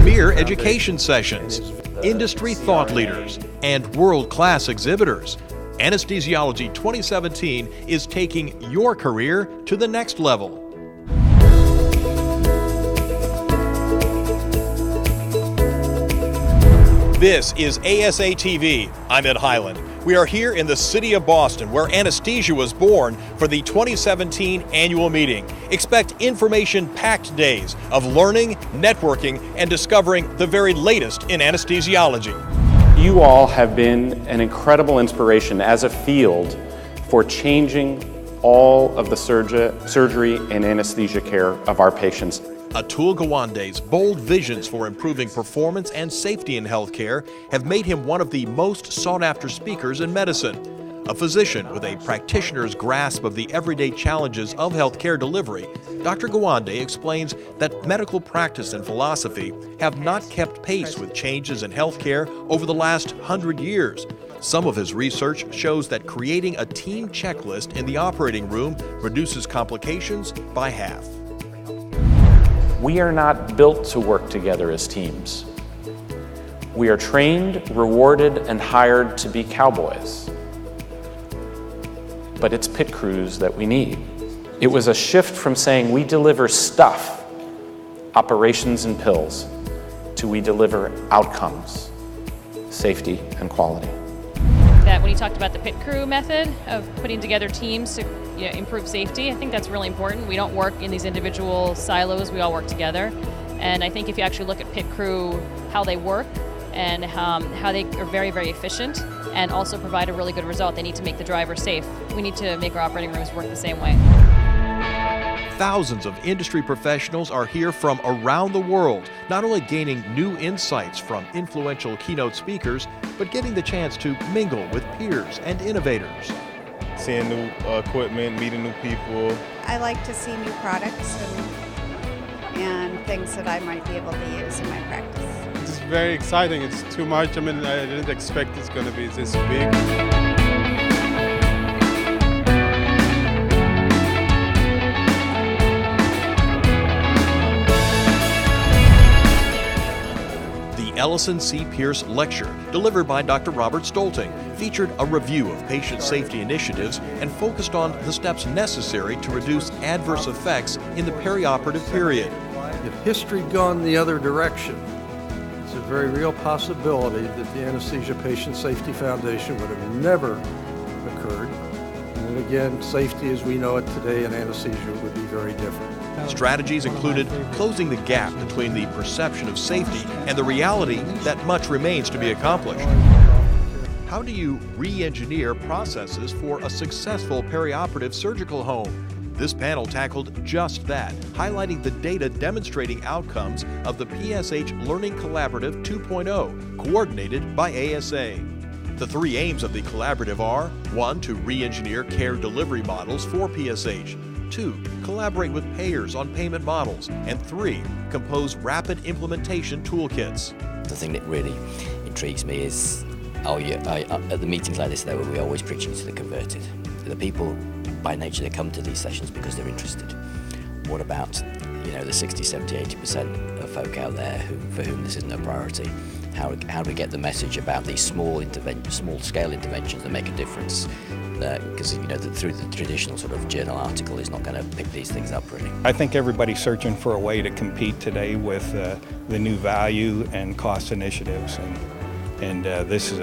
premier education sessions, industry thought leaders, and world-class exhibitors. Anesthesiology 2017 is taking your career to the next level. This is ASA TV. I'm Ed Highland. We are here in the city of Boston, where anesthesia was born, for the 2017 annual meeting. Expect information-packed days of learning, networking, and discovering the very latest in anesthesiology. You all have been an incredible inspiration as a field for changing all of the surgery and anesthesia care of our patients. Atul Gawande's bold visions for improving performance and safety in healthcare have made him one of the most sought-after speakers in medicine. A physician with a practitioner's grasp of the everyday challenges of healthcare delivery, Dr. Gawande explains that medical practice and philosophy have not kept pace with changes in healthcare over the last 100 years. Some of his research shows that creating a team checklist in the operating room reduces complications by half. We are not built to work together as teams. We are trained, rewarded, and hired to be cowboys. But it's pit crews that we need. It was a shift from saying we deliver stuff, operations and pills, to we deliver outcomes, safety and quality. That when he talked about the pit crew method of putting together teams to improve safety, I think that's really important. We don't work in these individual silos, we all work together. And I think if you actually look at pit crew, how they work and how they are very, very efficient and also provide a really good result, they need to make the driver safe. We need to make our operating rooms work the same way. Thousands of industry professionals are here from around the world, not only gaining new insights from influential keynote speakers, but getting the chance to mingle with peers and innovators. Seeing new equipment, meeting new people. I like to see new products and things that I might be able to use in my practice. It's very exciting. It's too much. I mean, I didn't expect it's going to be this big. Ellison C. Pierce Lecture, delivered by Dr. Robert Stolting, featured a review of patient safety initiatives and focused on the steps necessary to reduce adverse effects in the perioperative period. If history had gone the other direction, it's a very real possibility that the Anesthesia Patient Safety Foundation would have never occurred. And again, safety as we know it today in anesthesia would be very different. Strategies included closing the gap between the perception of safety and the reality that much remains to be accomplished. How do you re-engineer processes for a successful perioperative surgical home? This panel tackled just that, highlighting the data demonstrating outcomes of the PSH Learning Collaborative 2.0, coordinated by ASA. The three aims of the collaborative are: 1, to re-engineer care delivery models for PSH, 2, collaborate with payers on payment models, and 3, compose rapid implementation toolkits. The thing that really intrigues me is, at the meetings like this, though, we're always preaching to the converted. The people, by nature, they come to these sessions because they're interested. What about, the 60, 70, 80% of folk out there for whom this isn't a priority? How do we get the message about these small-scale interventions that make a difference? Because through the traditional sort of journal article is not going to pick these things up really. I think everybody's searching for a way to compete today with the new value and cost initiatives, and this is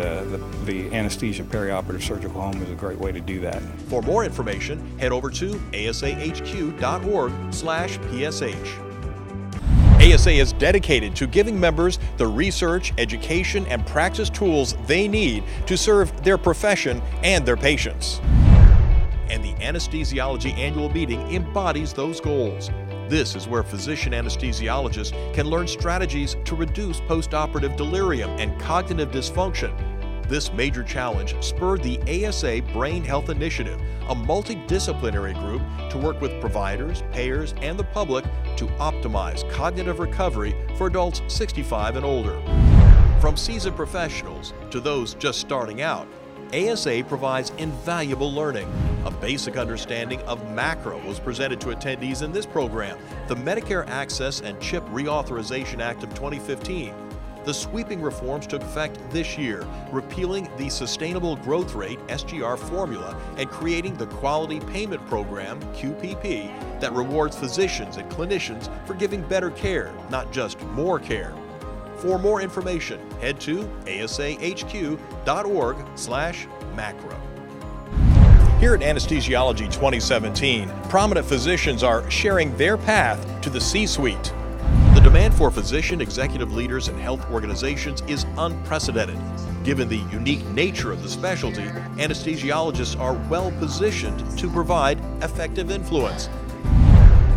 the anesthesia perioperative surgical home is a great way to do that. For more information, head over to asahq.org/PSH. ASA is dedicated to giving members the research, education, and practice tools they need to serve their profession and their patients. And the Anesthesiology Annual Meeting embodies those goals. This is where physician anesthesiologists can learn strategies to reduce postoperative delirium and cognitive dysfunction. This major challenge spurred the ASA Brain Health Initiative, a multidisciplinary group to work with providers, payers, and the public to optimize cognitive recovery for adults 65 and older. From seasoned professionals to those just starting out, ASA provides invaluable learning. A basic understanding of macro was presented to attendees in this program, the Medicare Access and CHIP Reauthorization Act of 2015. The sweeping reforms took effect this year, repealing the Sustainable Growth Rate (SGR) formula and creating the Quality Payment Program (QPP) that rewards physicians and clinicians for giving better care, not just more care. For more information, head to asahq.org/macro. Here at Anesthesiology 2017, prominent physicians are sharing their path to the C-suite. The demand for physician executive leaders and health organizations is unprecedented. Given the unique nature of the specialty, anesthesiologists are well positioned to provide effective influence.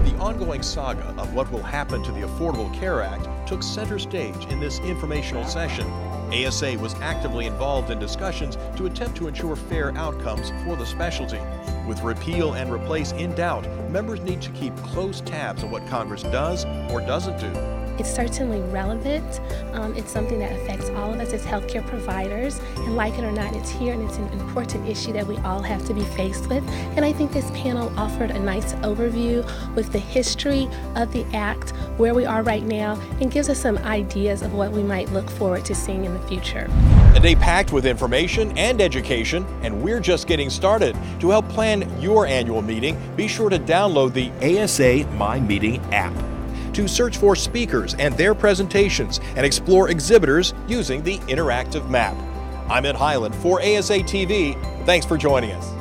The ongoing saga of what will happen to the Affordable Care Act took center stage in this informational session. ASA was actively involved in discussions to attempt to ensure fair outcomes for the specialty. With repeal and replace in doubt, members need to keep close tabs on what Congress does or doesn't do. It's certainly relevant. It's something that affects all of us as healthcare providers, and like it or not, it's here and it's an important issue that we all have to be faced with. And I think this panel offered a nice overview with the history of the Act, where we are right now, and gives us some ideas of what we might look forward to seeing in the future. A day packed with information and education, and we're just getting started. To help plan your annual meeting, be sure to download the ASA My Meeting app to search for speakers and their presentations and explore exhibitors using the interactive map. I'm Ed Highland for ASA TV. Thanks for joining us.